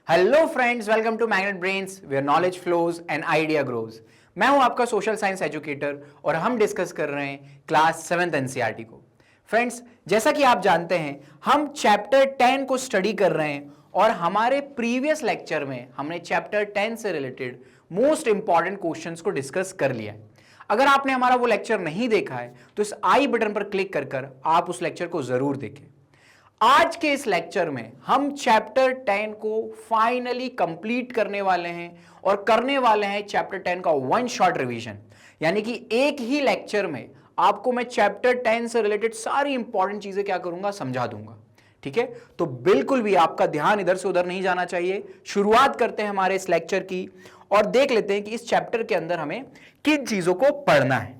Hello friends, welcome to Magnet Brains where knowledge flows and idea grows. मैं हूं आपका social science educator और हम डिस्कस कर रहे हैं क्लास 7th एनसीईआरटी को। फ्रेंड्स, जैसा कि आप जानते हैं हम चैप्टर 10 को स्टडी कर रहे हैं और हमारे प्रीवियस लेक्चर में हमने चैप्टर 10 से रिलेटेड मोस्ट इंपॉर्टेंट क्वेश्चंस को डिस्कस कर लिया है। अगर आपने हमारा वो लेक्चर नहीं देखा है तो इस आई बटन पर क्लिक कर आप उस लेक्चर को जरूर देखें। आज के इस लेक्चर में हम चैप्टर 10 को फाइनली कंप्लीट करने वाले हैं और करने वाले हैं चैप्टर 10 का वन शॉट रिवीजन, यानी कि एक ही लेक्चर में आपको मैं चैप्टर 10 से रिलेटेड सारी इंपॉर्टेंट चीजें क्या करूंगा, समझा दूंगा। ठीक है, तो बिल्कुल भी आपका ध्यान इधर से उधर नहीं जाना चाहिए। शुरुआत करते हैं हमारे इस लेक्चर की और देख लेते हैं कि इस चैप्टर के अंदर हमें किन चीजों को पढ़ना है।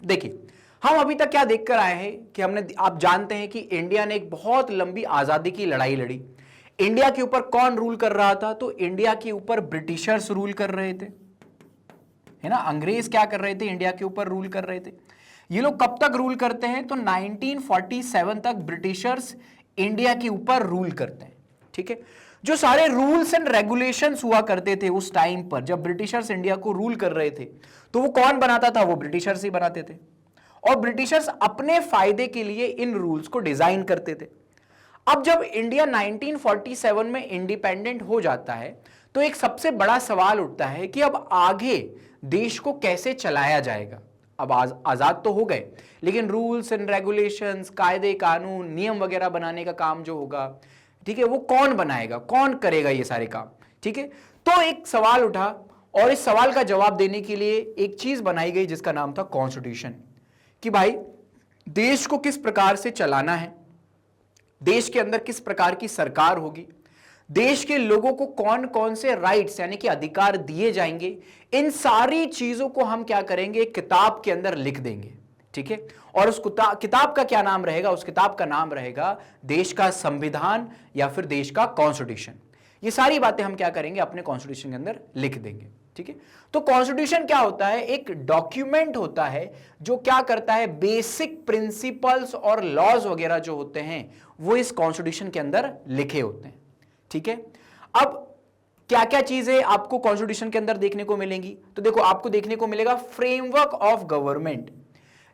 देखिए, हम अभी तक क्या देखकर आए हैं कि आप जानते हैं कि इंडिया ने एक बहुत लंबी आजादी की लड़ाई लड़ी। इंडिया के ऊपर कौन रूल कर रहा था? तो इंडिया के ऊपर ब्रिटिशर्स रूल कर रहे थे, है ना। अंग्रेज क्या कर रहे थे? इंडिया के ऊपर रूल कर रहे थे। ये लोग कब तक रूल करते हैं? तो 1947 तक ब्रिटिशर्स इंडिया के ऊपर रूल करते हैं। ठीक है, जो सारे रूल्स एंड रेगुलेशंस हुआ करते थे उस टाइम पर जब ब्रिटिशर्स इंडिया को रूल कर रहे थे, तो वो कौन बनाता था? वो ब्रिटिशर्स ही बनाते थे। और ब्रिटिशर्स अपने फायदे के लिए इन रूल्स को डिजाइन करते थे। अब जब इंडिया 1947 में इंडिपेंडेंट हो जाता है तो एक सबसे बड़ा सवाल उठता है कि अब आगे देश को कैसे चलाया जाएगा। अब आजाद तो हो गए, लेकिन रूल्स एंड रेगुलेशंस, कायदे कानून, नियम वगैरह बनाने का काम जो होगा, ठीक है, वो कौन बनाएगा, कौन करेगा ये सारे काम? ठीक है, तो एक सवाल उठा और इस सवाल का जवाब देने के लिए एक चीज बनाई गई जिसका नाम था कॉन्स्टिट्यूशन। कि भाई देश को किस प्रकार से चलाना है, देश के अंदर किस प्रकार की सरकार होगी, देश के लोगों को कौन कौन से राइट्स यानी कि अधिकार दिए जाएंगे, इन सारी चीजों को हम क्या करेंगे, किताब के अंदर लिख देंगे। ठीक है, और उस किताब का क्या नाम रहेगा? उस किताब का नाम रहेगा देश का संविधान या फिर देश का कॉन्स्टिट्यूशन। ये सारी बातें हम क्या करेंगे, अपने कॉन्स्टिट्यूशन के अंदर लिख देंगे। ठीक है, तो कॉन्स्टिट्यूशन क्या होता है? एक डॉक्यूमेंट होता है जो क्या करता है, बेसिक प्रिंसिपल्स और लॉज वगैरह जो होते हैं वो इस कॉन्स्टिट्यूशन के अंदर लिखे होते हैं। ठीक है, अब क्या क्या चीजें आपको कॉन्स्टिट्यूशन के अंदर देखने को मिलेंगी? तो देखो, आपको देखने को मिलेगा फ्रेमवर्क ऑफ गवर्नमेंट,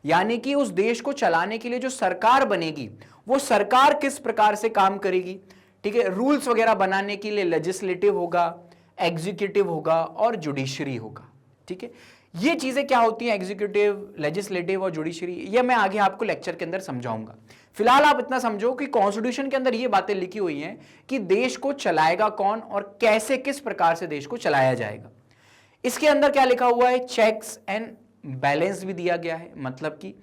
यानी कि उस देश को चलाने के लिए जो सरकार बनेगी वो सरकार किस प्रकार से काम करेगी। ठीक है, रूल्स वगैरह बनाने के लिए लेजिस्लेटिव होगा, एग्जीक्यूटिव होगा और जुडिशरी होगा। ठीक है, ये चीजें क्या होती हैं, एग्जीक्यूटिव, लेजिस्लेटिव और जुडिशरी, ये मैं आगे आपको लेक्चर के अंदर समझाऊंगा। फिलहाल आप इतना समझो कि कॉन्स्टिट्यूशन के अंदर ये बातें लिखी हुई हैं कि देश को चलाएगा कौन और कैसे, किस प्रकार से देश को चलाया जाएगा। इसके अंदर क्या लिखा हुआ है, चेक्स एंड बैलेंस भी दिया गया है। मतलब कि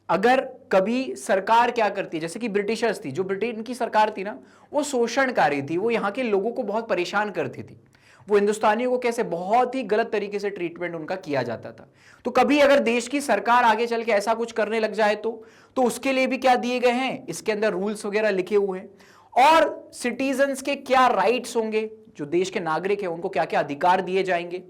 अगर कभी सरकार क्या करती है, जैसे कि ब्रिटिशर्स थी, जो ब्रिटेन की सरकार थी ना, वो शोषणकारी थी, वो यहाँ के लोगों को बहुत परेशान करती थी। वो हिंदुस्तानियों को कैसे बहुत ही गलत तरीके से ट्रीटमेंट उनका किया जाता था। तो कभी अगर देश की सरकार आगे चल के ऐसा कुछ करने लग जाए तो उसके लिए भी क्या दिए गए हैं, इसके अंदर रूल्स वगैरह लिखे हुए हैं। और सिटीजन्स के क्या राइट्स होंगे, जो देश के नागरिक हैं उनको क्या क्या अधिकार दिए जाएंगे,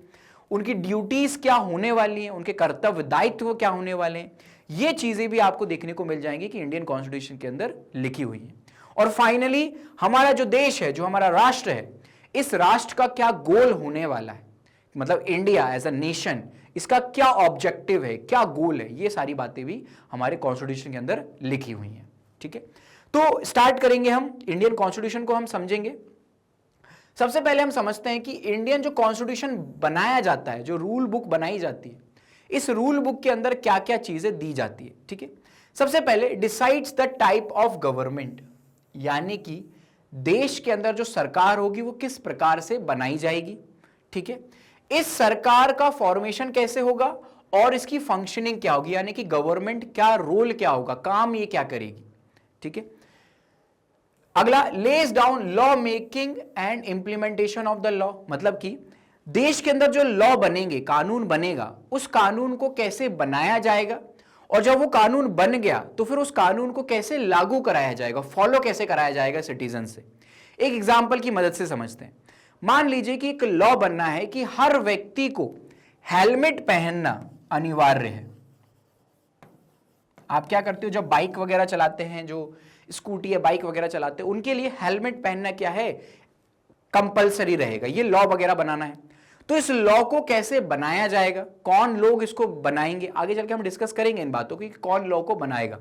उनकी ड्यूटीज क्या होने वाली हैं, उनके कर्तव्य दायित्व क्या होने वाले हैं, ये चीजें भी आपको देखने को मिल जाएंगी कि इंडियन कॉन्स्टिट्यूशन के अंदर लिखी हुई है। और फाइनली हमारा जो देश है, जो हमारा राष्ट्र है, इस राष्ट्र का क्या गोल होने वाला है, मतलब इंडिया एज अ नेशन, इसका क्या ऑब्जेक्टिव है, क्या गोल है, ये सारी बातें भी हमारे कॉन्स्टिट्यूशन के अंदर लिखी हुई हैं। ठीक है, तो स्टार्ट करेंगे हम इंडियन कॉन्स्टिट्यूशन को, हम समझेंगे। सबसे पहले हम समझते हैं कि इंडियन जो कॉन्स्टिट्यूशन बनाया जाता है, जो रूल बुक बनाई जाती है, इस रूल बुक के अंदर क्या क्या चीजें दी जाती है। ठीक है, सबसे पहले decides the type of government, यानी कि देश के अंदर जो सरकार होगी वो किस प्रकार से बनाई जाएगी। ठीक है, इस सरकार का फॉर्मेशन कैसे होगा और इसकी फंक्शनिंग क्या होगी, यानी कि गवर्नमेंट क्या रोल क्या होगा, काम ये क्या करेगी। ठीक है, अगला lays down law making and implementation of the law, मतलब कि देश के अंदर जो लॉ बनेंगे, कानून बनेगा, उस कानून को कैसे बनाया जाएगा, और जब वो कानून बन गया तो फिर उस कानून को कैसे लागू कराया जाएगा, फॉलो कैसे कराया जाएगा सिटीजन से। एक एग्जाम्पल की मदद से समझते हैं। मान लीजिए कि एक लॉ बनना है कि हर व्यक्ति को हेलमेट पहनना अनिवार्य है। आप क्या करते हो, जब बाइक वगैरह चलाते हैं, जो स्कूटी या बाइक वगैरह चलाते हैं, उनके लिए हेलमेट पहनना क्या है, कंपलसरी रहेगा, ये लॉ वगैरह बनाना है। तो इस लॉ को कैसे बनाया जाएगा, कौन लोग इसको बनाएंगे, आगे चल के हम डिस्कस करेंगे इन बातों की, कौन लॉ को बनाएगा,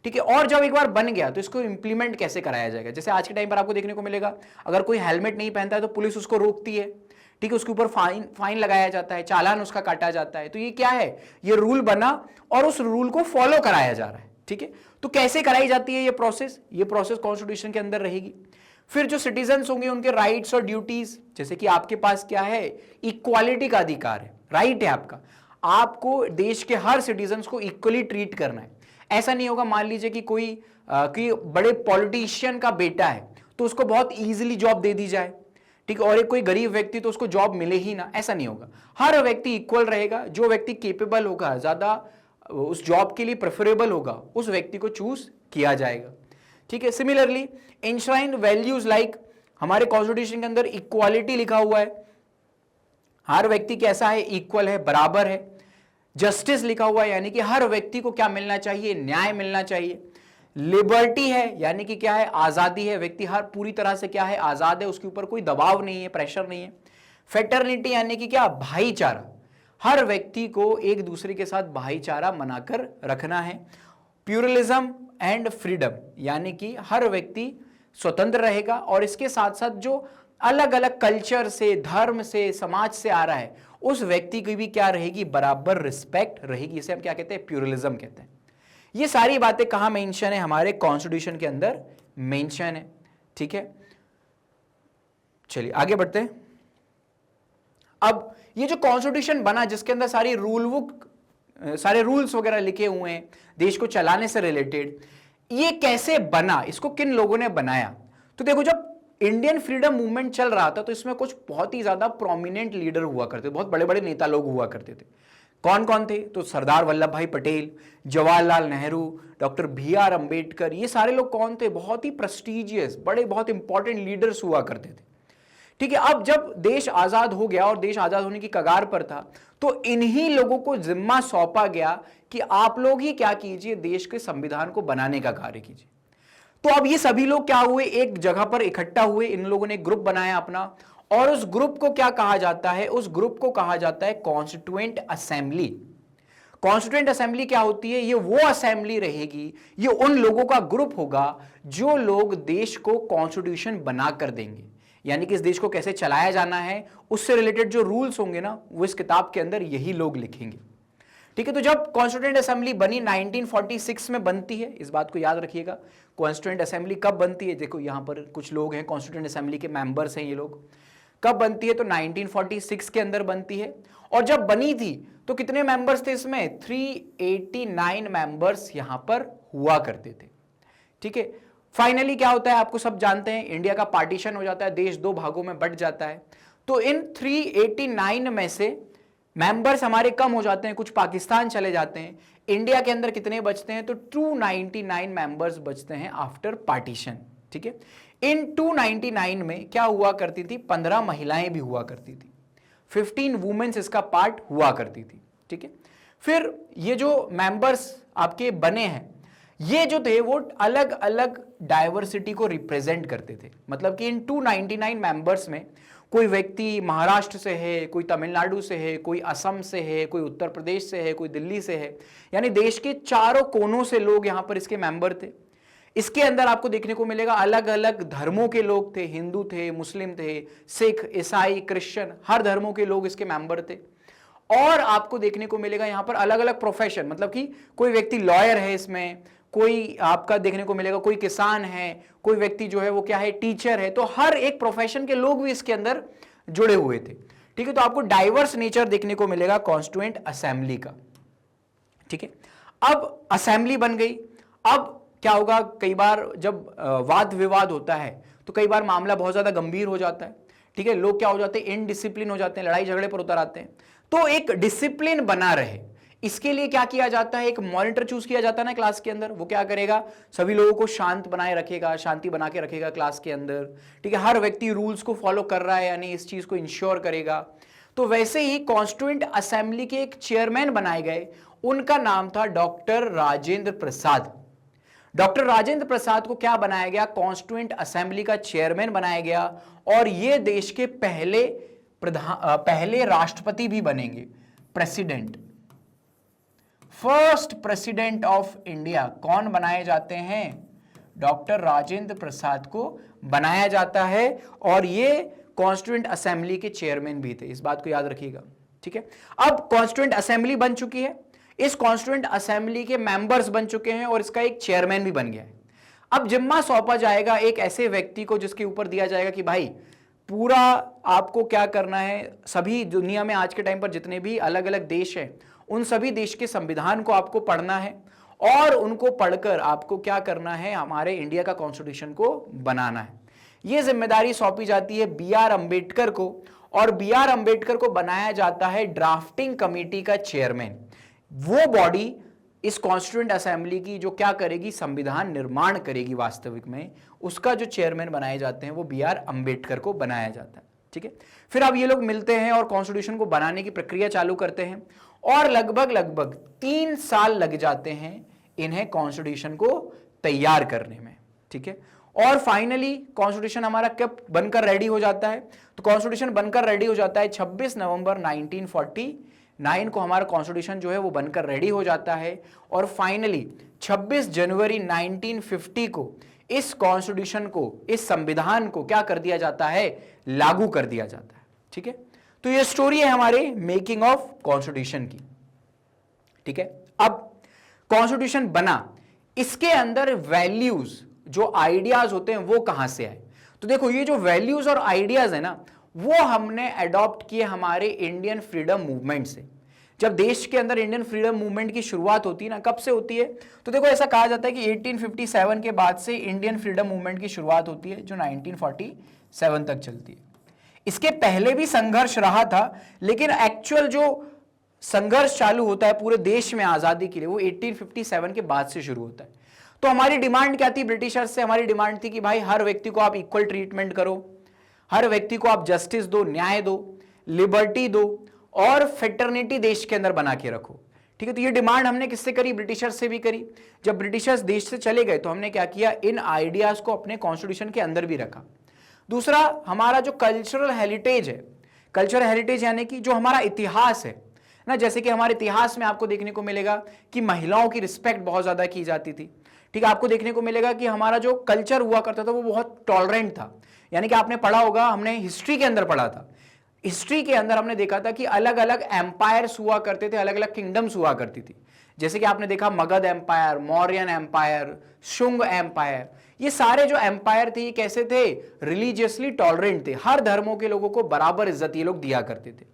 ठीक है। और जब एक बार बन गया तो इसको इंप्लीमेंट कैसे कराया जाएगा। जैसे आज के टाइम पर आपको देखने को मिलेगा, अगर कोई हेलमेट नहीं पहनता है तो पुलिस उसको रोकती है, ठीक है, उसके ऊपर फाइन लगाया जाता है, चालान उसका काटा जाता है। तो ये क्या है, ये रूल बना और उस रूल को फॉलो कराया जा रहा है, ठीक है। तो कैसे कराई जाती है ये प्रोसेस कॉन्स्टिट्यूशन के अंदर रहेगी। फिर जो सिटीजन्स होंगे उनके राइट्स और ड्यूटीज, जैसे कि आपके पास क्या है, इक्वालिटी का अधिकार है, राइट है आपका, आपको देश के हर सिटीजन्स को इक्वली ट्रीट करना है। ऐसा नहीं होगा मान लीजिए कि कोई बड़े पॉलिटिशियन का बेटा है तो उसको बहुत इजीली जॉब दे दी जाए, ठीक है, और एक कोई गरीब व्यक्ति तो उसको जॉब मिले ही ना, ऐसा नहीं होगा। हर व्यक्ति इक्वल रहेगा, जो व्यक्ति केपेबल होगा, ज्यादा उस जॉब के लिए प्रेफरेबल होगा, उस व्यक्ति को चूज किया जाएगा, ठीक है। सिमिलरली इंश्राइंड वैल्यूज लाइक, हमारे कॉन्स्टिट्यूशन के अंदर इक्वालिटी लिखा हुआ है, हर व्यक्ति कैसा है, इक्वल है, बराबर है। जस्टिस लिखा हुआ है, यानी कि हर व्यक्ति को क्या मिलना चाहिए, न्याय मिलना चाहिए। लिबर्टी है, यानी कि क्या है, आजादी है, व्यक्ति हर पूरी तरह से क्या है, आजाद है, उसके ऊपर कोई दबाव नहीं है, प्रेशर नहीं है। फेटर्निटी यानी कि क्या, भाईचारा, हर व्यक्ति को एक दूसरे के साथ भाईचारा बनाकर रखना है। प्लूरलिज्म एंड फ्रीडम, यानी कि हर व्यक्ति स्वतंत्र रहेगा और इसके साथ साथ जो अलग अलग कल्चर से, धर्म से, समाज से आ रहा है, उस व्यक्ति की भी क्या रहेगी, बराबर रिस्पेक्ट रहेगी। इसे हम क्या कहते हैं, प्लूरलिज्म कहते हैं। ये सारी बातें कहां मेंशन है, हमारे कॉन्स्टिट्यूशन के अंदर मेंशन है, ठीक है। चलिए आगे बढ़ते हैं। अब ये जो कॉन्स्टिट्यूशन बना, जिसके अंदर सारे रूल्स वगैरह लिखे हुए हैं देश को चलाने से रिलेटेड, ये कैसे बना, इसको किन लोगों ने बनाया। तो देखो, जब इंडियन फ्रीडम मूवमेंट चल रहा था तो इसमें कुछ बहुत ही ज्यादा प्रोमिनेंट लीडर हुआ करते, बहुत बड़े बड़े नेता लोग हुआ करते थे। कौन कौन थे, तो सरदार वल्लभ भाई पटेल, जवाहरलाल नेहरू, डॉक्टर BR अंबेडकर, ये सारे लोग कौन थे, बहुत ही प्रेस्टिजियस, बड़े बहुत इंपॉर्टेंट लीडर्स हुआ करते थे, ठीक है। अब जब देश आजाद हो गया और देश आजाद होने की कगार पर था, तो इन्हीं लोगों को जिम्मा सौंपा गया कि आप लोग ही क्या कीजिए, देश के संविधान को बनाने का कार्य कीजिए। तो अब ये सभी लोग क्या हुए, एक जगह पर इकट्ठा हुए, इन लोगों ने ग्रुप बनाया अपना, और उस ग्रुप को क्या कहा जाता है, उस ग्रुप को कहा जाता है कॉन्स्टिट्यूएंट असेंबली। कॉन्स्टिट्यूएंट असेंबली क्या होती है, ये वो असेंबली रहेगी, ये उन लोगों का ग्रुप होगा जो लोग देश को कॉन्स्टिट्यूशन बना कर देंगे, यानी कि इस देश को कैसे चलाया जाना है उससे रिलेटेड जो रूल्स होंगे ना, वो इस किताब के अंदर यही लोग लिखेंगे, ठीक है। तो जब कॉन्स्टिट्यूएंट असेंबली बनी 1946 में बनती है, इस बात को याद रखिएगा। कॉन्स्टिट्यूएंट असेंबली कब बनती है, देखो यहां पर कुछ लोग हैं कॉन्स्टिट्यूएंट असेंबली के मेंबर्स हैं, ये लोग कब बनती है, तो 1946 के अंदर बनती है। और जब बनी थी तो कितने मेंबर्स थे इसमें, 389 मेंबर्स यहां पर हुआ करते थे, ठीक है। फाइनली क्या होता है, आपको सब जानते हैं, इंडिया का पार्टीशन हो जाता है, देश दो भागों में बट जाता है। तो इन 389 में से मेंबर्स हमारे कम हो जाते हैं, कुछ पाकिस्तान चले जाते हैं। इंडिया के अंदर कितने बचते हैं, तो 299 मेंबर्स बचते हैं आफ्टर पार्टीशन, ठीक है। इन 299 में क्या हुआ करती थी, 15 महिलाएं भी हुआ करती थी, 15 वुमेन्स इसका पार्ट हुआ करती थी, ठीक है। फिर ये जो मेंबर्स आपके बने हैं, ये जो थे वो अलग अलग डाइवर्सिटी को रिप्रेजेंट करते थे। मतलब कि इन 299 मेंबर्स में कोई व्यक्ति महाराष्ट्र से है, कोई तमिलनाडु से है, कोई असम से है, कोई उत्तर प्रदेश से है, कोई दिल्ली से है, यानी देश के चारों कोनों से लोग यहां पर इसके मेंबर थे। इसके अंदर आपको देखने को मिलेगा अलग अलग धर्मों के लोग थे, हिंदू थे, मुस्लिम थे, सिख, ईसाई, क्रिश्चियन, हर धर्मों के लोग इसके मेंबर थे। और आपको देखने को मिलेगा यहां पर अलग अलग प्रोफेशन, मतलब कि कोई व्यक्ति लॉयर है इसमें, कोई आपका देखने को मिलेगा कोई किसान है, कोई व्यक्ति जो है वो क्या है, टीचर है। तो हर एक प्रोफेशन के लोग भी इसके अंदर जुड़े हुए थे, ठीक है। तो आपको डाइवर्स नेचर देखने को मिलेगा कॉन्स्टिट्यूएंट असेंबली का, ठीक है। अब असेंबली बन गई, अब क्या होगा, कई बार जब वाद विवाद होता है तो कई बार मामला बहुत ज्यादा गंभीर हो जाता है, ठीक है। लोग क्या हो जाते हैं, इनडिसिप्लिन हो जाते हैं, लड़ाई झगड़े पर उतर आते हैं। तो एक डिसिप्लिन बना रहे, इसके लिए क्या किया जाता है, एक मॉनिटर चूज किया जाता है ना क्लास के अंदर। वो क्या करेगा, सभी लोगों को शांत बनाए रखेगा, शांति बना के रखेगा क्लास के अंदर, ठीक है। हर व्यक्ति रूल्स को फॉलो कर रहा है, यानी इस चीज को इंश्योर करेगा। तो वैसे ही कॉन्स्टिट्यूएंट असेंबली के एक चेयरमैन बनाए गए, उनका नाम था डॉक्टर राजेंद्र प्रसाद। डॉक्टर राजेंद्र प्रसाद को क्या बनाया गया, कॉन्स्टिट्यूएंट असेंबली का चेयरमैन बनाया गया और ये देश के पहले राष्ट्रपति भी बनेंगे, president. First president of India कौन बनाए जाते हैं, डॉक्टर राजेंद्र प्रसाद को बनाया जाता है और ये कॉन्स्टिट्यूएंट असेंबली के चेयरमैन भी थे, इस बात को याद रखिएगा, ठीक है। अब कॉन्स्टिट्यूएंट असेंबली बन चुकी है, इस कॉन्स्टिट्यूएंट असेंबली के मेंबर्स बन चुके हैं और इसका एक चेयरमैन भी बन गया है। अब जिम्मा सौंपा जाएगा एक ऐसे व्यक्ति को जिसके ऊपर दिया जाएगा कि भाई पूरा आपको क्या करना है, सभी दुनिया में आज के टाइम पर जितने भी अलग अलग देश हैं उन सभी देश के संविधान को आपको पढ़ना है और उनको पढ़कर आपको क्या करना है, हमारे इंडिया का कॉन्स्टिट्यूशन को बनाना है। यह जिम्मेदारी सौंपी जाती है बी आर अंबेडकर को और बी आर अंबेडकर को बनाया जाता है ड्राफ्टिंग कमेटी का चेयरमैन। वो बॉडी इस कॉन्स्टिट्यूएंट असेंबली की जो क्या करेगी, संविधान निर्माण करेगी वास्तविक में, उसका जो चेयरमैन बनाए जाते हैं वो बी आर अंबेडकर को बनाया जाता है, ठीक है। फिर अब ये लोग मिलते हैं और कॉन्स्टिट्यूशन को बनाने की प्रक्रिया चालू करते हैं और लगभग 3 साल लग जाते हैं इन्हें कॉन्स्टिट्यूशन को तैयार करने में, ठीक है। और फाइनली कॉन्स्टिट्यूशन हमारा कब बनकर रेडी हो जाता है, तो कॉन्स्टिट्यूशन बनकर रेडी हो जाता है 26 नवंबर 1949 को हमारा कॉन्स्टिट्यूशन जो है वो बनकर रेडी हो जाता है और फाइनली 26 जनवरी 1950 को इस कॉन्स्टिट्यूशन को, इस संविधान को क्या कर दिया जाता है, लागू कर दिया जाता है, ठीक है। तो ये स्टोरी है हमारे मेकिंग ऑफ कॉन्स्टिट्यूशन की, ठीक है। अब कॉन्स्टिट्यूशन बना, इसके अंदर वैल्यूज जो आइडियाज होते हैं वो कहां से आए, तो देखो ये जो वैल्यूज और आइडियाज है ना वो हमने अडॉप्ट किए हमारे इंडियन फ्रीडम मूवमेंट से। जब देश के अंदर इंडियन फ्रीडम मूवमेंट की शुरुआत होती है ना, कब से होती है, तो देखो ऐसा कहा जाता है कि 1857 के बाद से इंडियन फ्रीडम मूवमेंट की शुरुआत होती है जो 1947 तक चलती है। इसके पहले भी संघर्ष रहा था लेकिन एक्चुअल जो संघर्ष चालू होता है पूरे देश में आजादी के लिए वो 1857 के बाद से शुरू होता है। तो हमारी डिमांड क्या थी ब्रिटिशर्स से, हमारी डिमांड थी कि भाई हर व्यक्ति को आप इक्वल ट्रीटमेंट करो, हर व्यक्ति को आप जस्टिस दो, न्याय दो, लिबर्टी दो और फेटर्निटी देश के अंदर बना के रखो, ठीक है। तो ये डिमांड हमने किससे करी, ब्रिटिशर्स से भी करी। जब ब्रिटिशर्स देश से चले गए तो हमने क्या किया, इन आइडियाज को अपने कॉन्स्टिट्यूशन के अंदर भी रखा। दूसरा हमारा जो कल्चरल हेरिटेज है, कल्चरल हेरिटेज यानी कि जो हमारा इतिहास है ना, जैसे कि हमारे इतिहास में आपको देखने को मिलेगा कि महिलाओं की रिस्पेक्ट बहुत ज्यादा की जाती थी, ठीक है। आपको देखने को मिलेगा कि हमारा जो कल्चर हुआ करता था वो बहुत टॉलरेंट था, यानी कि आपने पढ़ा होगा, हमने हिस्ट्री के अंदर पढ़ा था, हिस्ट्री के अंदर हमने देखा था कि अलग अलग एम्पायर्स हुआ करते थे, अलग अलग किंगडम्स हुआ करती थी। जैसे कि आपने देखा Magadh empire, Mauryan empire, Shunga empire, ये सारे जो एम्पायर थे ये कैसे थे, रिलीजियसली टॉलरेंट थे, हर धर्मों के लोगों को बराबर इज्जत ये लोग दिया करते थे।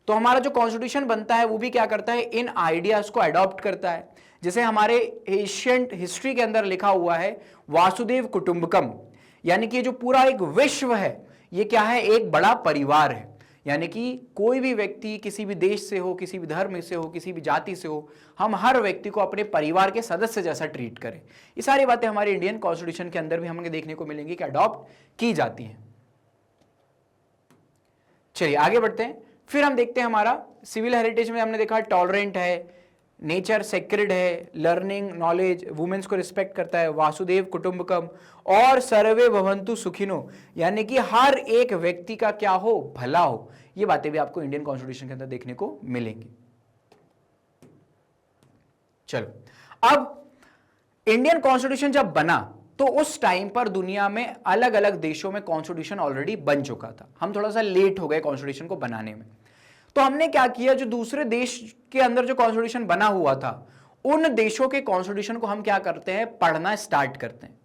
तो हमारा जो कॉन्स्टिट्यूशन बनता है वो भी क्या करता है, इन आइडियाज को अडॉप्ट करता है। जैसे हमारे एशियंट हिस्ट्री के अंदर लिखा हुआ है वासुदेव कुटुंबकम, यानी कि जो पूरा एक विश्व है ये क्या है, एक बड़ा परिवार है, यानी कि कोई भी व्यक्ति किसी भी देश से हो, किसी भी धर्म से हो, किसी भी जाति से हो, हम हर व्यक्ति को अपने परिवार के सदस्य जैसा ट्रीट करें। ये सारी बातें हमारे इंडियन कॉन्स्टिट्यूशन के अंदर भी हमें देखने को मिलेंगी कि अडॉप्ट की जाती हैं। चलिए आगे बढ़ते हैं। फिर हम देखते हैं हमारा सिविल हेरिटेज में हमने देखा टॉलरेंट है, नेचर सेक्रेड है, लर्निंग नॉलेज, वुमेन्स को रिस्पेक्ट करता है, वासुदेव कुटुंबकम और सर्वे भवन्तु सुखिनो, यानी कि हर एक व्यक्ति का क्या हो, भला हो। ये बातें भी आपको इंडियन कॉन्स्टिट्यूशन के अंदर देखने को मिलेंगी। चलो अब इंडियन कॉन्स्टिट्यूशन जब बना तो उस टाइम पर दुनिया में अलग अलग देशों में कॉन्स्टिट्यूशन ऑलरेडी बन चुका था, हम थोड़ा सा लेट हो गए कॉन्स्टिट्यूशन को बनाने में। तो हमने क्या किया, जो दूसरे देश के अंदर जो कॉन्स्टिट्यूशन बना हुआ था उन देशों के कॉन्स्टिट्यूशन को हम क्या करते हैं, पढ़ना स्टार्ट करते हैं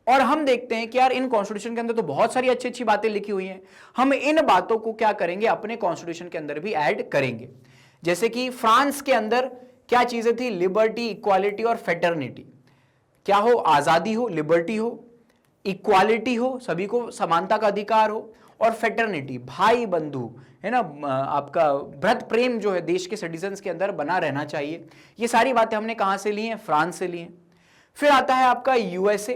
और हम देखते हैं कि यार इन कॉन्स्टिट्यूशन के अंदर तो बहुत सारी अच्छी अच्छी बातें लिखी हुई हैं, हम इन बातों को क्या करेंगे, अपने कॉन्स्टिट्यूशन के अंदर भी ऐड करेंगे। जैसे कि फ्रांस के अंदर क्या चीजें थी, लिबर्टी, इक्वालिटी और फेटर्निटी। क्या हो, आजादी हो, लिबर्टी हो, इक्वालिटी हो, सभी को समानता का अधिकार हो, और फेटर्निटी, भाई बंधु है ना, आपका भ्रात प्रेम जो है देश के सिटीजन्स के अंदर बना रहना चाहिए। ये सारी बातें हमने कहां से ली हैं, फ्रांस से ली हैं। फिर आता है आपका यूएसए,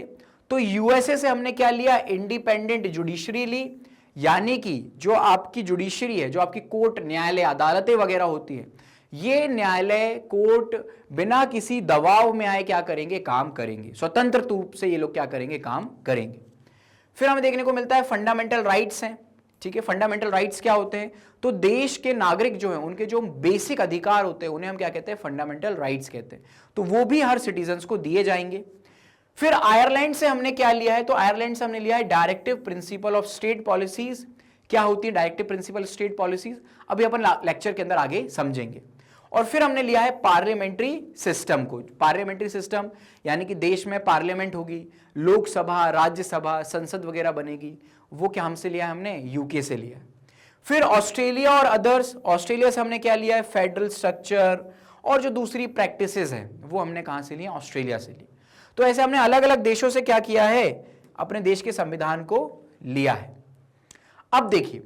तो यूएसए से हमने क्या लिया, इंडिपेंडेंट जुडिशरी ली, यानी कि जो आपकी जुडिशरी है, जो आपकी कोर्ट, न्यायालय, अदालतें वगैरह होती है, ये न्यायालय कोर्ट बिना किसी दबाव में आए क्या करेंगे, काम करेंगे, स्वतंत्र रूप से ये लोग क्या करेंगे, काम करेंगे। फिर हमें देखने को मिलता है फंडामेंटल राइट्स हैं। ठीक है, फंडामेंटल राइट्स क्या होते हैं, तो देश के नागरिक जो है उनके जो बेसिक अधिकार होते हैं उन्हें हम क्या कहते हैं, फंडामेंटल राइट्स कहते हैं, तो वो भी हर सिटीजन्स को दिए जाएंगे। फिर आयरलैंड से हमने क्या लिया है, तो आयरलैंड से हमने लिया है directive principle of state policies. क्या होती है डायरेक्टिव प्रिंसिपल स्टेट पॉलिसीज, अभी अपन लेक्चर के अंदर आगे समझेंगे। और फिर हमने लिया है पार्लियामेंट्री सिस्टम को। पार्लियामेंट्री सिस्टम यानी कि देश में पार्लियामेंट होगी, लोकसभा, राज्यसभा, संसद वगैरह बनेगी, वो क्या हमसे लिया है, हमने यूके से लिया है। फिर ऑस्ट्रेलिया और अदर्स, ऑस्ट्रेलिया से हमने क्या लिया है, फेडरल स्ट्रक्चर, और जो दूसरी प्रैक्टिसेस हैं वो हमने कहां से लिए, ऑस्ट्रेलिया से ली। तो ऐसे हमने अलग अलग देशों से क्या किया है, अपने देश के संविधान को लिया है। अब देखिए,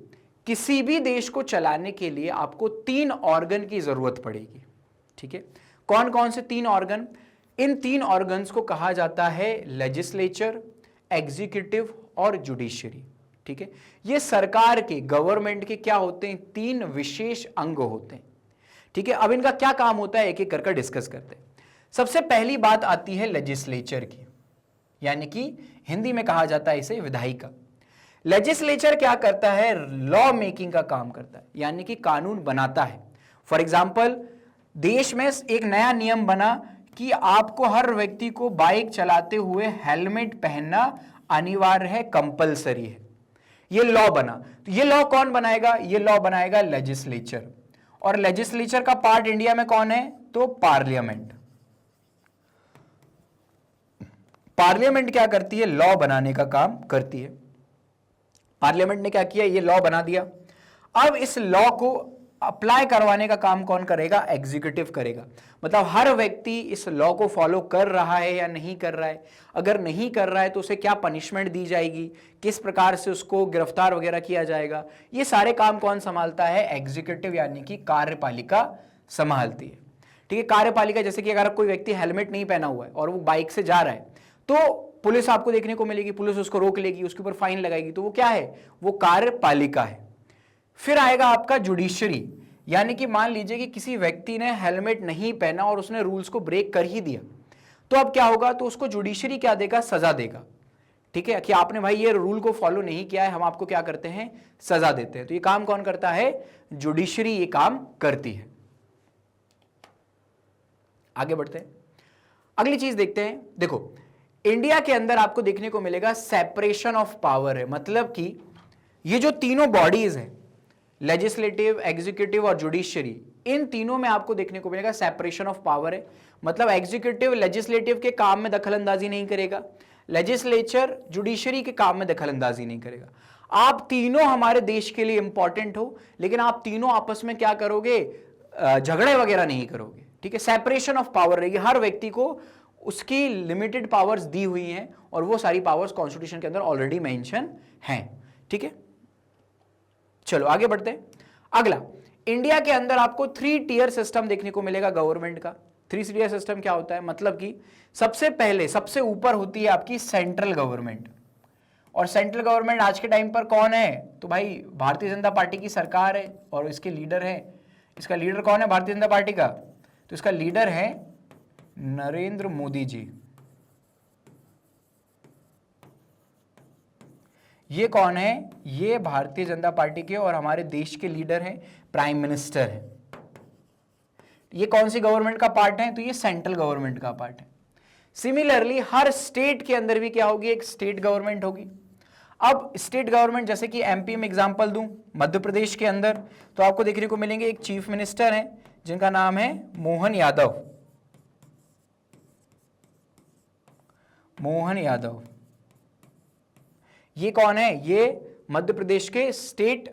किसी भी देश को चलाने के लिए आपको 3 ऑर्गन की जरूरत पड़ेगी। ठीक है, कौन कौन से 3 ऑर्गन, इन 3 ऑर्गन्स को कहा जाता है लेजिस्लेचर, एग्जीक्यूटिव और जुडिशरी। ठीक है, ये सरकार के, गवर्नमेंट के क्या होते हैं, 3 विशेष अंग होते हैं। ठीक है, अब इनका क्या काम होता है एक एक करके डिस्कस करते हैं। सबसे पहली बात आती है लेजिस्लेचर की, यानी कि हिंदी में कहा जाता है इसे विधायिका। लेजिस्लेचर क्या करता है, लॉ मेकिंग का काम करता है, यानी कि कानून बनाता है। फॉर एग्जाम्पल, देश में एक नया नियम बना कि आपको हर व्यक्ति को बाइक चलाते हुए हेलमेट पहनना अनिवार्य है, कंपलसरी है, ये लॉ बना। तो ये लॉ कौन बनाएगा, ये लॉ बनाएगा लेजिस्लेचर। और लेजिस्लेचर का पार्ट इंडिया में कौन है, तो पार्लियामेंट। पार्लियामेंट क्या करती है, लॉ बनाने का काम करती है। पार्लियामेंट ने क्या किया, ये लॉ बना दिया। अब इस लॉ को अप्लाई करवाने का काम कौन करेगा, एग्जीक्यूटिव करेगा। मतलब हर व्यक्ति इस लॉ को फॉलो कर रहा है या नहीं कर रहा है, अगर नहीं कर रहा है तो उसे क्या पनिशमेंट दी जाएगी, किस प्रकार से उसको गिरफ्तार वगैरह किया जाएगा, ये सारे काम कौन संभालता है, एग्जीक्यूटिव यानी कि कार्यपालिका संभालती है। ठीक है, कार्यपालिका, जैसे कि अगर कोई व्यक्ति हेलमेट नहीं पहना हुआ है और वो बाइक से जा रहा है तो पुलिस आपको देखने को मिलेगी, पुलिस उसको रोक लेगी, उसके ऊपर फाइन लगाएगी, तो वो क्या है, वो कार्यपालिका है। फिर आएगा आपका जुडिशरी, यानी कि मान लीजिए कि किसी व्यक्ति ने हेलमेट नहीं पहना और उसने रूल्स को ब्रेक कर ही दिया, तो अब क्या होगा, तो उसको जुडिशरी क्या देगा, सजा देगा। ठीक है, कि आपने भाई ये रूल को फॉलो नहीं किया है, हम आपको क्या करते हैं, सजा देते हैं। तो ये काम कौन करता है, जुडिशरी ये काम करती है। आगे बढ़ते हैं, अगली चीज देखते हैं। देखो, इंडिया के अंदर आपको देखने को मिलेगा सेपरेशन ऑफ पावर है, मतलब कि ये जो तीनों बॉडीज हैं, लेजिस्लेटिव, एग्जीक्यूटिव और जुडिशरी, इन तीनों में आपको देखने को मिलेगा सेपरेशन ऑफ पावर है। मतलब एग्जीक्यूटिव लेजिस्लेटिव के काम में दखलंदाजी नहीं करेगा, लेजिस्लेचर जुडिशरी के काम में दखलंदाजी नहीं करेगा। आप तीनों हमारे देश के लिए इंपॉर्टेंट हो, लेकिन आप तीनों आपस में क्या करोगे, झगड़े वगैरह नहीं करोगे। ठीक है, सेपरेशन ऑफ पावर रहेगी, हर व्यक्ति को उसकी लिमिटेड पावर्स दी हुई हैं और वो सारी पावर्स कॉन्स्टिट्यूशन के अंदर ऑलरेडी मेंशन हैं। ठीक है, चलो आगे बढ़ते हैं। अगला, इंडिया के अंदर आपको 3 टियर सिस्टम देखने को मिलेगा गवर्नमेंट का। 3 टियर सिस्टम क्या होता है, मतलब कि सबसे पहले सबसे ऊपर होती है आपकी सेंट्रल गवर्नमेंट, और सेंट्रल गवर्नमेंट आज के टाइम पर कौन है, तो भाई भारतीय जनता पार्टी की सरकार है और इसके लीडर है। इसका लीडर कौन है भारतीय जनता पार्टी का, तो इसका लीडर है नरेंद्र मोदी जी। ये कौन है, ये भारतीय जनता पार्टी के और हमारे देश के लीडर हैं, प्राइम मिनिस्टर है। ये कौन सी गवर्नमेंट का पार्ट है, तो ये सेंट्रल गवर्नमेंट का पार्ट है। सिमिलरली हर स्टेट के अंदर भी क्या होगी, एक स्टेट गवर्नमेंट होगी। अब स्टेट गवर्नमेंट, जैसे कि एमपी में एग्जांपल दूं, मध्य प्रदेश के अंदर, तो आपको देखने को मिलेंगे एक चीफ मिनिस्टर हैं जिनका नाम है मोहन यादव। मोहन यादव, ये कौन है, ये मध्य प्रदेश के स्टेट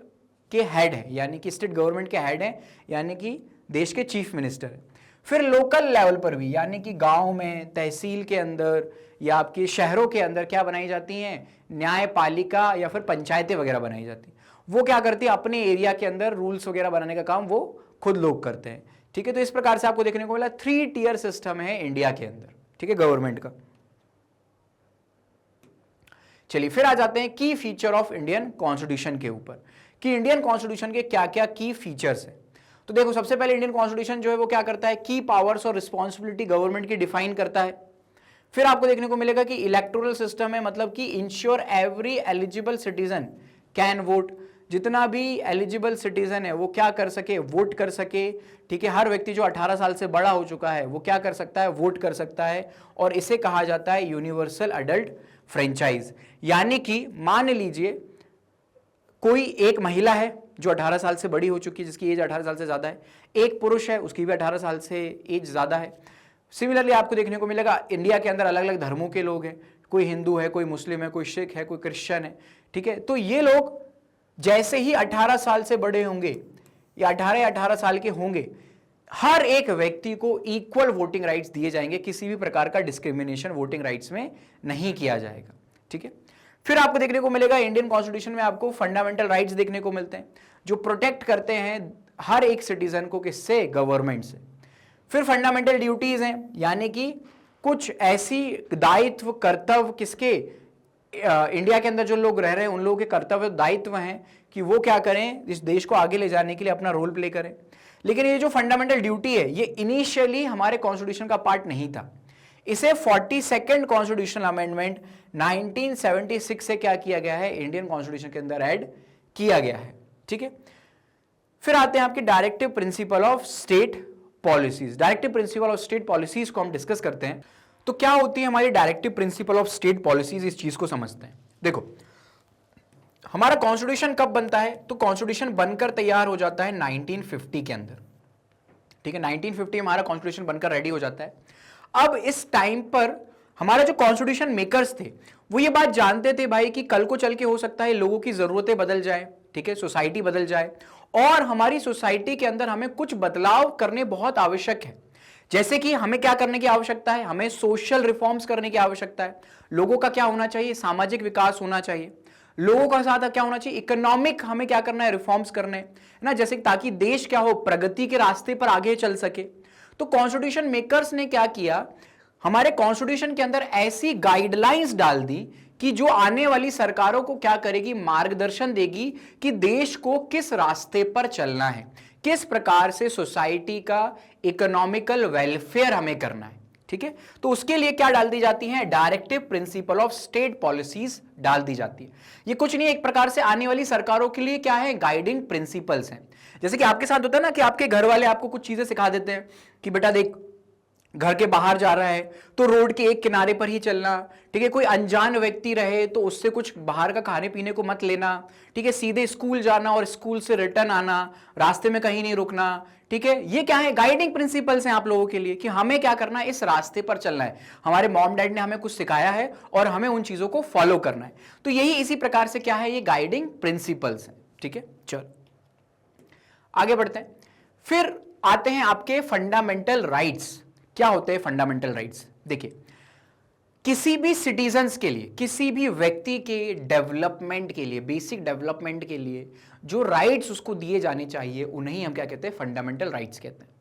के हेड है, यानी कि स्टेट गवर्नमेंट के हेड है, यानी कि देश के चीफ मिनिस्टर है। फिर लोकल लेवल पर भी, यानी कि गांव में, तहसील के अंदर या आपके शहरों के अंदर क्या बनाई जाती हैं, न्यायपालिका या फिर पंचायतें वगैरह बनाई जाती हैं। वो क्या करती है, अपने एरिया के अंदर रूल्स वगैरह बनाने का काम वो खुद लोग करते हैं। ठीक है, तो इस प्रकार से आपको देखने को मिला 3 टियर सिस्टम है इंडिया के अंदर। ठीक है, गवर्नमेंट का। चलिए फिर आ जाते हैं की फीचर ऑफ इंडियन कॉन्स्टिट्यूशन के ऊपर, कि इंडियन कॉन्स्टिट्यूशन के क्या क्या की फीचर्स हैं। तो देखो सबसे पहले इंडियन कॉन्स्टिट्यूशन जो है वो क्या करता है, की पावर्स और रिस्पॉन्सिबिलिटी गवर्नमेंट की डिफाइन करता है। फिर आपको देखने को मिलेगा कि इलेक्टोरल सिस्टम है, मतलब कि ensure every eligible citizen can vote, जितना भी एलिजिबल सिटीजन है वो क्या कर सके, वोट कर सके। ठीक है, हर व्यक्ति जो 18 साल से बड़ा हो चुका है वो क्या कर सकता है, वोट कर सकता है, और इसे कहा जाता है यूनिवर्सल अडल्ट फ्रेंचाइज। यानी कि मान लीजिए कोई एक महिला है जो 18 साल से बड़ी हो चुकी है, जिसकी एज 18 साल से ज्यादा है, एक पुरुष है उसकी भी 18 साल से एज ज्यादा है। सिमिलरली आपको देखने को मिलेगा इंडिया के अंदर अलग अलग धर्मों के लोग हैं, कोई हिंदू है, कोई मुस्लिम है, कोई सिख है, कोई क्रिश्चियन है। ठीक है, तो ये लोग जैसे ही 18 साल से बड़े होंगे या 18 साल के होंगे, हर एक व्यक्ति को इक्वल वोटिंग राइट्स दिए जाएंगे, किसी भी प्रकार का डिस्क्रिमिनेशन वोटिंग राइट्स में नहीं किया जाएगा। ठीक है, फिर आपको देखने को मिलेगा इंडियन कॉन्स्टिट्यूशन में आपको फंडामेंटल राइट्स देखने को मिलते हैं जो प्रोटेक्ट करते हैं हर एक सिटीजन को, किससे, गवर्नमेंट से। फिर फंडामेंटल ड्यूटीज हैं, यानी कि कुछ ऐसी दायित्व कर्तव्य किसके, इंडिया के अंदर जो लोग रह रहे हैं उन लोगों के कर्तव्य दायित्व हैं कि वो क्या करें, इस देश को आगे ले जाने के लिए अपना रोल प्ले करें। लेकिन ये जो फंडामेंटल ड्यूटी है ये इनिशियली हमारे कॉन्स्टिट्यूशन का पार्ट नहीं था, इसे 42nd कॉन्स्टिट्यूशनल अमेंडमेंट 1976 से क्या किया गया है, इंडियन कॉन्स्टिट्यूशन के अंदर ऐड किया गया है। ठीक है, फिर आते हैं आपके directive principle of state policies. Directive principle of state policies को हम डिस्कस करते हैं। तो क्या होती है हमारी directive principle of state policies, इस चीज को समझते हैं। देखो हमारा कॉन्स्टिट्यूशन कब बनता है, तो कॉन्स्टिट्यूशन बनकर तैयार हो जाता है 1950 के अंदर। ठीक है, 1950 हमारा कॉन्स्टिट्यूशन बनकर रेडी हो जाता है। अब इस टाइम पर हमारे जो कॉन्स्टिट्यूशन मेकर्स थे वो ये बात जानते थे भाई कि कल को चल के हो सकता है लोगों की जरूरतें बदल जाए, ठीक है, सोसाइटी बदल जाए, और हमारी सोसाइटी के अंदर हमें कुछ बदलाव करने बहुत आवश्यक है। जैसे कि हमें क्या करने की आवश्यकता है, हमें सोशल रिफॉर्म्स करने की आवश्यकता है। लोगों का क्या होना चाहिए, सामाजिक विकास होना चाहिए। लोगों का साथ क्या होना चाहिए, इकोनॉमिक हमें क्या करना है, रिफॉर्म्स करने है ना, जैसे ताकि देश क्या हो, प्रगति के रास्ते पर आगे चल सके। तो कॉन्स्टिट्यूशन मेकर्स ने क्या किया, हमारे कॉन्स्टिट्यूशन के अंदर ऐसी गाइडलाइंस डाल दी कि जो आने वाली सरकारों को क्या करेगी, मार्गदर्शन देगी कि देश को किस रास्ते पर चलना है, किस प्रकार से सोसाइटी का इकोनॉमिकल वेलफेयर हमें करना है। ठीक है, तो उसके लिए क्या डाल दी जाती है, directive principle of state policies डाल दी जाती है। ये कुछ नहीं है, एक प्रकार से आने वाली सरकारों के लिए क्या है, गाइडिंग प्रिंसिपल्स हैं। जैसे कि आपके साथ होता है ना कि आपके घर वाले आपको कुछ चीजें सिखा देते हैं कि बेटा देख, घर के बाहर जा रहा है तो रोड के एक किनारे पर ही चलना, ठीक है, कोई अनजान व्यक्ति रहे तो उससे कुछ बाहर का खाने पीने को मत लेना, ठीक है, सीधे स्कूल जाना और स्कूल से रिटर्न आना, रास्ते में कहीं नहीं रुकना। ठीक है, ये क्या है, गाइडिंग प्रिंसिपल्स हैं आप लोगों के लिए कि हमें क्या करना है, इस रास्ते पर चलना है। हमारे मॉम डैड ने हमें कुछ सिखाया है और हमें उन चीजों को फॉलो करना है। तो यही इसी प्रकार से क्या है, ये गाइडिंग प्रिंसिपल्स हैं। ठीक है, चलो आगे बढ़ते हैं। फिर आते हैं आपके फंडामेंटल राइट्स। क्या होते हैं फंडामेंटल राइट्स, देखिए किसी भी सिटीजन्स के लिए, किसी भी व्यक्ति के डेवलपमेंट के लिए, बेसिक डेवलपमेंट के लिए जो राइट्स उसको दिए जाने चाहिए उन्हें हम क्या कहते हैं, फंडामेंटल राइट्स कहते हैं।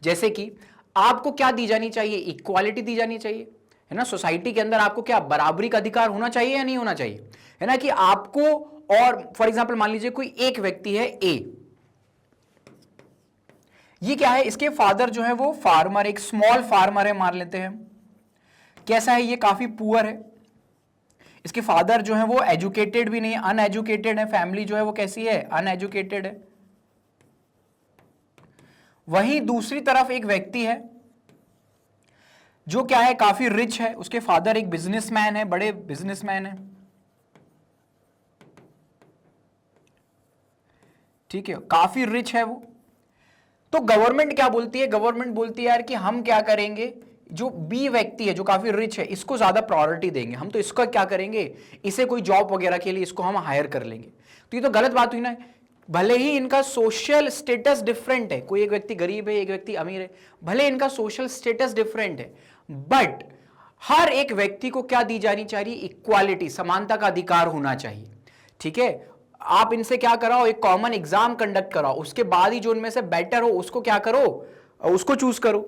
जैसे कि आपको क्या दी जानी चाहिए, इक्वालिटी दी जानी चाहिए, है ना, सोसाइटी के अंदर आपको क्या बराबरी का अधिकार होना चाहिए या नहीं होना चाहिए, है ना, कि आपको, और फॉर एग्जाम्पल मान लीजिए कोई एक व्यक्ति है ए, ये क्या है, इसके फादर जो है वो फार्मर, एक स्मॉल फार्मर है मान लेते हैं। कैसा है, ये काफी पुअर है। इसके फादर जो है वो एजुकेटेड भी नहीं है, अनएजुकेटेड है। फैमिली जो है वो कैसी है, अनएजुकेटेड है। वहीं दूसरी तरफ एक व्यक्ति है जो क्या है, काफी रिच है। उसके फादर एक बिजनेसमैन है, बड़े बिजनेसमैन है। ठीक है, काफी रिच है वो। तो गवर्नमेंट क्या बोलती है, गवर्नमेंट बोलती है यार कि हम क्या करेंगे, जो बी व्यक्ति है जो काफी रिच है इसको ज्यादा प्रायोरिटी देंगे, हम तो इसका क्या करेंगे, इसे कोई जॉब वगैरह के लिए इसको हम हायर कर लेंगे। तो ये तो गलत बात हुई ना। भले ही इनका सोशल स्टेटस डिफरेंट है, कोई एक व्यक्ति गरीब है, एक व्यक्ति अमीर है, भले इनका सोशल स्टेटस डिफरेंट है, बट हर एक व्यक्ति को क्या दी जानी चाहिए, इक्वालिटी, समानता का अधिकार होना चाहिए। ठीक है, आप इनसे क्या कराओ, एक कॉमन एग्जाम कंडक्ट कराओ, उसके बाद ही जो उनमें से बेटर हो उसको क्या करो, उसको चूज करो।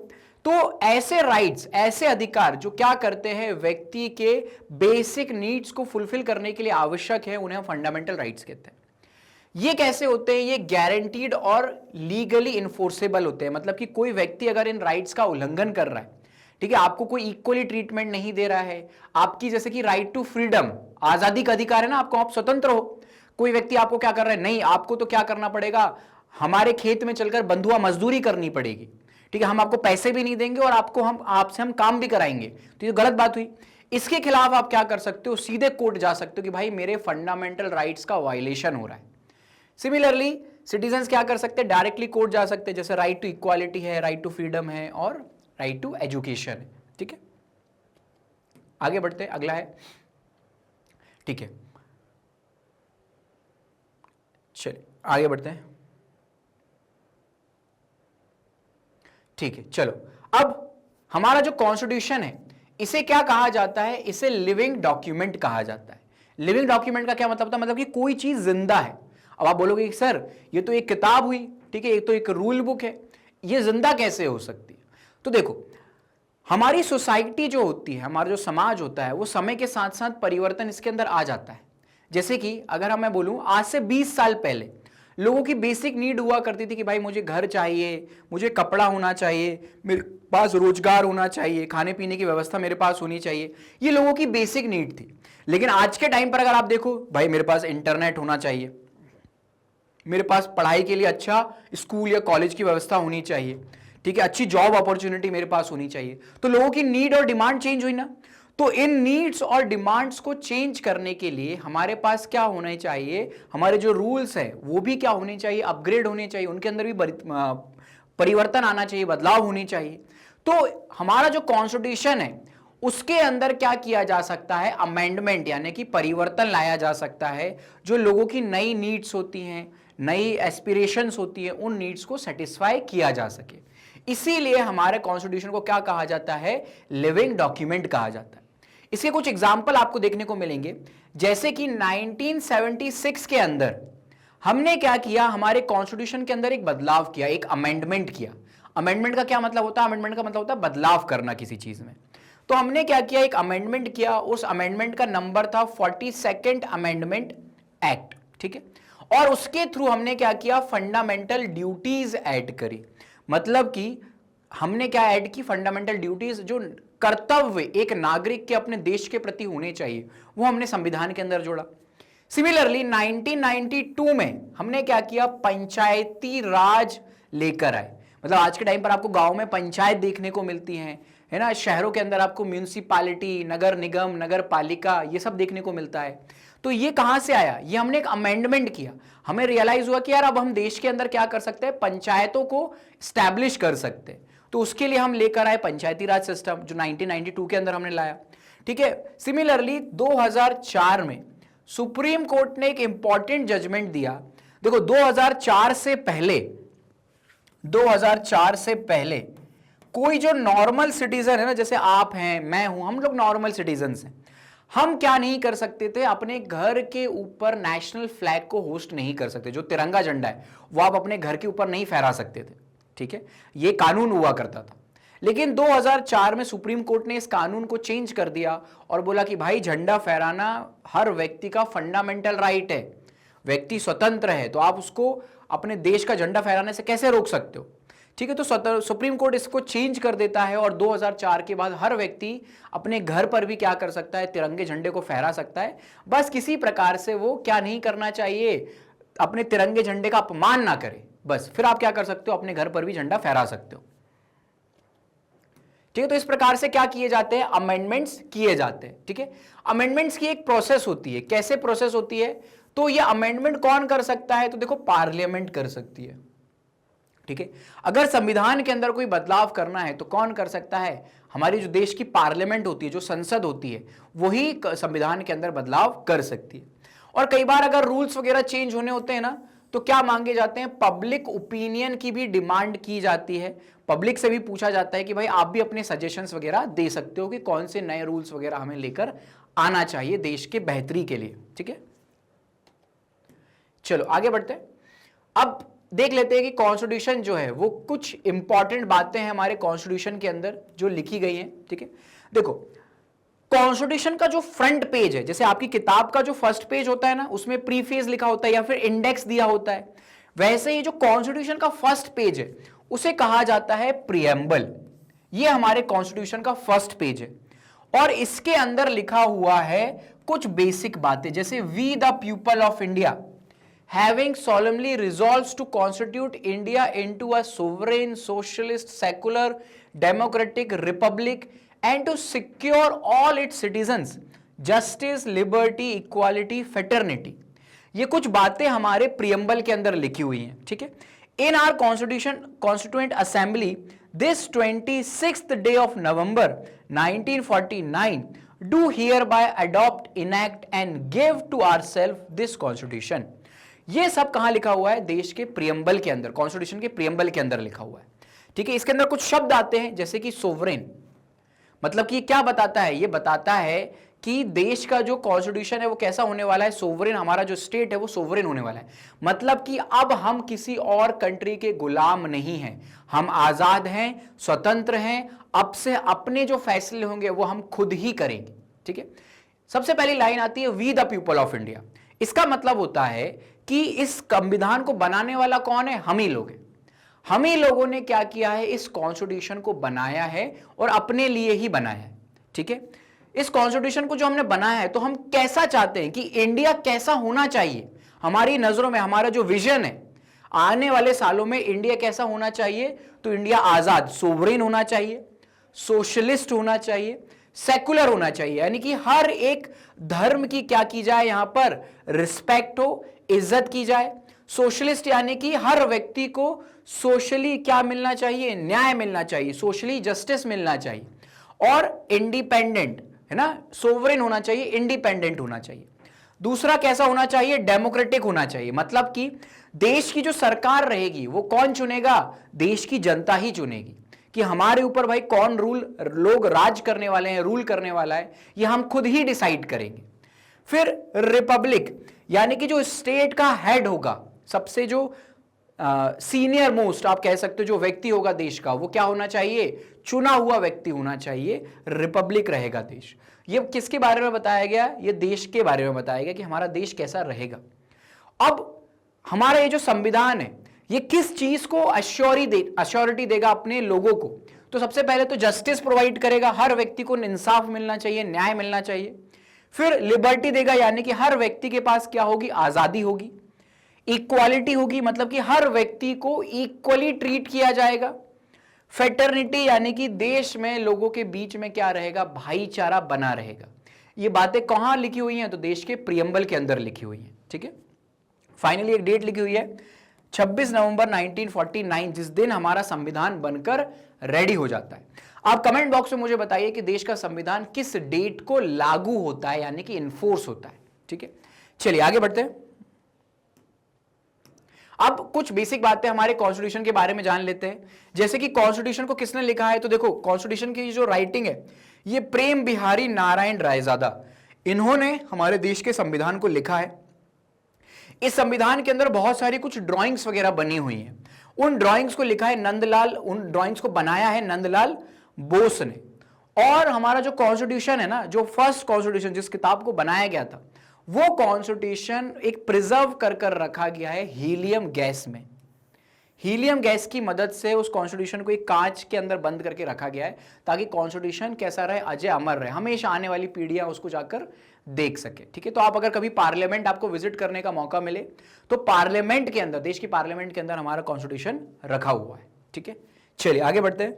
तो ऐसे राइट्स, ऐसे अधिकार जो क्या करते हैं, व्यक्ति के बेसिक नीड्स को फुलफिल करने के लिए आवश्यक है, उन्हें हम फंडामेंटल राइट्स कहते हैं। ये कैसे होते हैं? ये गारंटीड और लीगली इन्फोर्सेबल होते हैं, मतलब कि कोई व्यक्ति अगर इन राइट्स का उल्लंघन कर रहा है, ठीक है, आपको कोई इक्वली ट्रीटमेंट नहीं दे रहा है, आपकी जैसे कि राइट टू फ्रीडम, आजादी का अधिकार है ना आपको, आप स्वतंत्र हो, कोई व्यक्ति आपको क्या कर रहा है, नहीं आपको तो क्या करना पड़ेगा, हमारे खेत में चलकर बंधुआ मजदूरी करनी पड़ेगी, ठीक है, हम आपको पैसे भी नहीं देंगे और आपको आपसे हम काम भी कराएंगे, तो ये गलत बात हुई। इसके खिलाफ आप क्या कर सकते हो, सीधे कोर्ट जा सकते हो कि भाई मेरे फंडामेंटल राइट्स का वायलेशन हो रहा है। सिमिलरली सिटीजन्स क्या कर सकते हैं, डायरेक्टली कोर्ट जा सकते हैं, जैसे राइट टू इक्वालिटी है, राइट टू फ्रीडम है और राइट टू एजुकेशन है। ठीक है, आगे बढ़ते हैं, अगला है, ठीक है, चलिए आगे बढ़ते हैं। ठीक है, चलो अब हमारा जो कॉन्स्टिट्यूशन है इसे क्या कहा जाता है, इसे लिविंग डॉक्यूमेंट कहा जाता है। लिविंग डॉक्यूमेंट का क्या मतलब होता है, मतलब कि कोई चीज जिंदा है। अब आप बोलोगे कि सर ये तो एक किताब हुई, ठीक है, एक तो एक रूल बुक है, ये जिंदा कैसे हो सकती है? तो देखो हमारी सोसाइटी जो होती है, हमारा जो समाज होता है, वो समय के साथ साथ परिवर्तन इसके अंदर आ जाता है। जैसे कि अगर मैं बोलूं आज से 20 साल पहले लोगों की बेसिक नीड हुआ करती थी कि भाई मुझे घर चाहिए, मुझे कपड़ा होना चाहिए, मेरे पास रोजगार होना चाहिए, खाने पीने की व्यवस्था मेरे पास होनी चाहिए, ये लोगों की बेसिक नीड थी। लेकिन आज के टाइम पर अगर आप देखो, भाई मेरे पास इंटरनेट होना चाहिए, मेरे पास पढ़ाई के लिए अच्छा स्कूल या कॉलेज की व्यवस्था होनी चाहिए, ठीक है, अच्छी जॉब अपॉर्चुनिटी मेरे पास होनी चाहिए, तो लोगों की नीड और डिमांड चेंज हुई ना। तो इन नीड्स और डिमांड्स को चेंज करने के लिए हमारे पास क्या होने चाहिए, हमारे जो रूल्स हैं वो भी क्या होने चाहिए, अपग्रेड होने चाहिए, उनके अंदर भी परिवर्तन आना चाहिए, बदलाव होनी चाहिए। तो हमारा जो कॉन्स्टिट्यूशन है उसके अंदर क्या किया जा सकता है, अमेंडमेंट यानी कि परिवर्तन लाया जा सकता है, जो लोगों की नई नीड्स होती हैं, नई एस्पिरेशंस होती है, उन नीड्स को सेटिस्फाई किया जा सके। इसीलिए हमारे कॉन्स्टिट्यूशन को क्या कहा जाता है, लिविंग डॉक्यूमेंट कहा जाता है। इसके कुछ एग्जाम्पल आपको देखने को मिलेंगे, जैसे कि 1976 के अंदर हमने क्या किया, हमारे कॉन्स्टिट्यूशन के अंदर एक बदलाव किया, एक अमेंडमेंट किया। अमेंडमेंट का क्या मतलब होता है, अमेंडमेंट का मतलब होता है बदलाव करना किसी चीज में। तो हमने क्या किया, एक अमेंडमेंट किया, उस अमेंडमेंट का नंबर था 42nd अमेंडमेंट एक्ट, ठीक है, और उसके थ्रू हमने क्या किया, फंडामेंटल ड्यूटीज ऐड करी। मतलब कि हमने क्या ऐड की, फंडामेंटल ड्यूटीज, जो कर्तव्य एक नागरिक के अपने देश के प्रति होने चाहिए, वो हमने संविधान के अंदर जोड़ा। सिमिलरली 1992 में हमने क्या किया, पंचायती राज लेकर आए। मतलब आज के टाइम पर आपको गांव में पंचायत देखने को मिलती हैं, है ना, शहरों के अंदर आपको म्यूनिसिपैलिटी, नगर निगम, नगर पालिका, ये सब देखने को मिलता है। तो ये कहां से आया, ये हमने एक अमेंडमेंट किया, हमें रियलाइज हुआ कि यार अब हम देश के अंदर क्या कर सकते हैं, पंचायतों को स्टैब्लिश कर सकते हैं। तो उसके लिए हम लेकर आए पंचायती राज सिस्टम, जो 1992 के अंदर हमने लाया, ठीक है। सिमिलरली 2004 में सुप्रीम कोर्ट ने एक इंपॉर्टेंट जजमेंट दिया। देखो 2004 से पहले कोई जो नॉर्मल सिटीजन है ना, जैसे आप हैं, मैं हूं, हम लोग नॉर्मल सिटीजन्स हैं, हम क्या नहीं कर सकते थे, अपने घर के ऊपर नेशनल फ्लैग को होस्ट नहीं कर सकते। जो तिरंगा झंडा है वो आप अपने घर के ऊपर नहीं फहरा सकते थे, ठीक है, ये कानून हुआ करता था। लेकिन 2004 में सुप्रीम कोर्ट ने इस कानून को चेंज कर दिया और बोला कि भाई झंडा फहराना हर व्यक्ति का फंडामेंटल राइट है, व्यक्ति स्वतंत्र है, तो आप उसको अपने देश का झंडा फहराने से कैसे रोक सकते हो, ठीक है। तो सुप्रीम कोर्ट इसको चेंज कर देता है और 2004 के बाद हर व्यक्ति अपने घर पर भी क्या कर सकता है, तिरंगे झंडे को फहरा सकता है। बस किसी प्रकार से वो क्या नहीं करना चाहिए, अपने तिरंगे झंडे का अपमान ना करे, बस फिर आप क्या कर सकते हो, अपने घर पर भी झंडा फहरा सकते हो, ठीक है। तो इस प्रकार से क्या किए जाते हैं, अमेंडमेंट्स किए जाते हैं, ठीक है। अमेंडमेंट्स की एक प्रोसेस होती है, कैसे प्रोसेस होती है, तो ये अमेंडमेंट कौन कर सकता है, तो देखो पार्लियामेंट कर सकती है, ठीक है। अगर संविधान के अंदर कोई बदलाव करना है तो कौन कर सकता है, हमारी जो देश की पार्लियामेंट होती है, जो संसद होती है, वही संविधान के अंदर बदलाव कर सकती है। और कई बार अगर रूल्स वगैरह चेंज होने होते हैं ना, तो क्या मांगे जाते हैं, पब्लिक ओपिनियन की भी डिमांड की जाती है, पब्लिक से भी पूछा जाता है कि भाई आप भी अपने सजेशंस वगैरह दे सकते हो कि कौन से नए रूल्स वगैरह हमें लेकर आना चाहिए देश के बेहतरी के लिए, ठीक है। चलो आगे बढ़ते हैं। अब देख लेते हैं कि कॉन्स्टिट्यूशन जो है वो कुछ इंपॉर्टेंट बातें हैं हमारे कॉन्स्टिट्यूशन के अंदर जो लिखी गई हैं, ठीक है। देखो कॉन्स्टिट्यूशन का जो फ्रंट पेज है, जैसे आपकी किताब का जो फर्स्ट पेज होता है ना, उसमें प्रीफेस लिखा होता है या फिर इंडेक्स दिया होता है, वैसे ही जो कॉन्स्टिट्यूशन का फर्स्ट पेज है उसे कहा जाता है प्रियम्बल। ये हमारे कॉन्स्टिट्यूशन का फर्स्ट पेज है और इसके अंदर लिखा हुआ है कुछ बेसिक बातें, जैसे we the people of India having solemnly resolves to constitute India into a sovereign, socialist, secular, democratic republic and to secure all its citizens justice, liberty, equality, fraternity। ये कुछ बातें हमारे प्रियम्बल के अंदर लिखी हुई हैं, ठीक है। इन are constitution constituent assembly this 26th day of November 1949 do hereby adopt, enact and give to ourselves this constitution। ये सब कहां लिखा हुआ है? देश के प्रियम्बल के अंदर, कॉन्स्टिट्यूशन के प्रियम्बल के अंदर लिखा हुआ है, ठीक है। इसके अंदर कुछ शब्द आते हैं जैसे कि सोवरेन, मतलब कि क्या बताता है? ये बताता है कि देश का जो कॉन्स्टिट्यूशन है वो कैसा होने वाला है, सोवरेन, हमारा जो स्टेट है वो सोवरेन होने वाला है। मतलब कि अब हम किसी और कंट्री के गुलाम नहीं हैं, हम आजाद हैं, स्वतंत्र हैं, अब से अपने जो फैसले होंगे वो हम खुद ही करेंगे, ठीक है। सबसे पहली लाइन आती है we the people of India. इसका मतलब होता है कि इस संविधान को बनाने वाला कौन है? हम ही लोग हैं। हम ही लोगों ने क्या किया है? इस कॉन्स्टिट्यूशन को बनाया है और अपने लिए ही बनाया है, ठीक है। इस कॉन्स्टिट्यूशन को जो हमने बनाया है तो हम कैसा चाहते हैं कि इंडिया कैसा होना चाहिए, हमारी नजरों में हमारा जो विजन है आने वाले सालों में इंडिया कैसा होना चाहिए, तो इंडिया आजाद, सोवरेन होना चाहिए, सोशलिस्ट होना चाहिए, सेकुलर होना चाहिए, यानी कि हर एक धर्म की क्या की जाए, यहां पर रिस्पेक्ट हो, इज्जत की जाए। सोशलिस्ट यानी कि हर व्यक्ति को सोशली क्या मिलना चाहिए? न्याय मिलना चाहिए, सोशली जस्टिस मिलना चाहिए। और इंडिपेंडेंट है ना, सोवरेन होना चाहिए, इंडिपेंडेंट होना चाहिए। दूसरा कैसा होना चाहिए? डेमोक्रेटिक होना चाहिए, मतलब कि देश की जो सरकार रहेगी वो कौन चुनेगा? देश की जनता ही चुनेगी कि हमारे ऊपर भाई कौन लोग राज करने वाले हैं, रूल करने वाला है, ये हम खुद ही डिसाइड करेंगे। फिर रिपब्लिक, यानी कि जो स्टेट का हेड होगा, सबसे जो सीनियर मोस्ट आप कह सकते हो जो व्यक्ति होगा देश का, वो क्या होना चाहिए? चुना हुआ व्यक्ति होना चाहिए, रिपब्लिक रहेगा देश। ये किसके बारे में बताया गया? ये देश के बारे में बताया गया कि हमारा देश कैसा रहेगा। अब हमारा ये जो संविधान है ये किस चीज को अश्योरिटी देगा अपने लोगों को? तो सबसे पहले तो जस्टिस प्रोवाइड करेगा, हर व्यक्ति को इंसाफ मिलना चाहिए, न्याय मिलना चाहिए। फिर लिबर्टी देगा, यानी कि हर व्यक्ति के पास क्या होगी? आजादी होगी। इक्वालिटी होगी, मतलब कि हर व्यक्ति को इक्वली ट्रीट किया जाएगा। फ्रेटर्निटी, यानी कि देश में लोगों के बीच में क्या रहेगा? भाईचारा बना रहेगा। ये बातें कहां लिखी हुई हैं? तो देश के प्रियम्बल के अंदर लिखी हुई हैं, ठीक है। फाइनली एक डेट लिखी हुई है 26 नवंबर 1949, जिस दिन हमारा संविधान बनकर रेडी हो जाता है। आप कमेंट बॉक्स में मुझे बताइए कि देश का संविधान किस डेट को लागू होता है, यानी कि इन्फोर्स होता है, ठीक है। चलिए आगे बढ़ते हैं। अब कुछ बेसिक बातें हमारे कॉन्स्टिट्यूशन के बारे में जान लेते हैं, जैसे कि कॉन्स्टिट्यूशन को किसने लिखा है। तो देखो, कॉन्स्टिट्यूशन की जो राइटिंग है ये प्रेम बिहारी नारायण रायजादा, इन्होंने हमारे देश के संविधान को लिखा है। इस संविधान के अंदर बहुत सारी कुछ ड्राइंग्स वगैरह बनी हुई हैं, उन ड्राइंग्स को लिखा है नंदलाल, उन ड्राइंग्स को बनाया है नंदलाल बोस ने। और हमारा जो कॉन्स्टिट्यूशन है ना, जो फर्स्ट कॉन्स्टिट्यूशन जिस किताब को बनाया गया था, वो कॉन्स्टिट्यूशन एक प्रिजर्व कर रखा गया है हीलियम गैस में। हीलियम गैस की मदद से उस कॉन्स्टिट्यूशन को एक कांच के अंदर बंद करके रखा गया है, ताकि कॉन्स्टिट्यूशन कैसा रहे? अजय अमर रहे, हमेशा आने वाली पीढ़ियां उसको जाकर देख सके, ठीक है। तो आप अगर कभी पार्लियामेंट आपको विजिट करने का मौका मिले तो पार्लियामेंट के अंदर, देश की पार्लियामेंट के अंदर हमारा कॉन्स्टिट्यूशन रखा हुआ है, ठीक है। चलिए आगे बढ़ते हैं।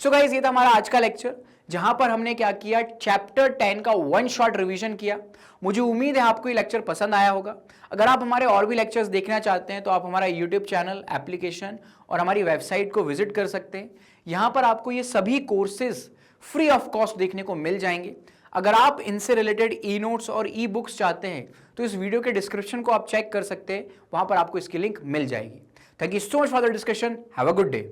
सो गाइस, ये था हमारा आज का लेक्चर, जहां पर हमने क्या किया? चैप्टर 10 का वन शॉट रिवीजन किया। मुझे उम्मीद है आपको ये लेक्चर पसंद आया होगा। अगर आप हमारे और भी लेक्चर्स देखना चाहते हैं तो आप हमारा यूट्यूब चैनल, एप्लीकेशन और हमारी वेबसाइट को विजिट कर सकते हैं। यहां पर आपको ये सभी कोर्सेज फ्री ऑफ कॉस्ट देखने को मिल जाएंगे। अगर आप इनसे रिलेटेड ई नोट्स और ई बुक्स चाहते हैं तो इस वीडियो के डिस्क्रिप्शन को आप चेक कर सकते हैं, वहां पर आपको इसकी लिंक मिल जाएगी। Thank you so much for the discussion. Have a good day.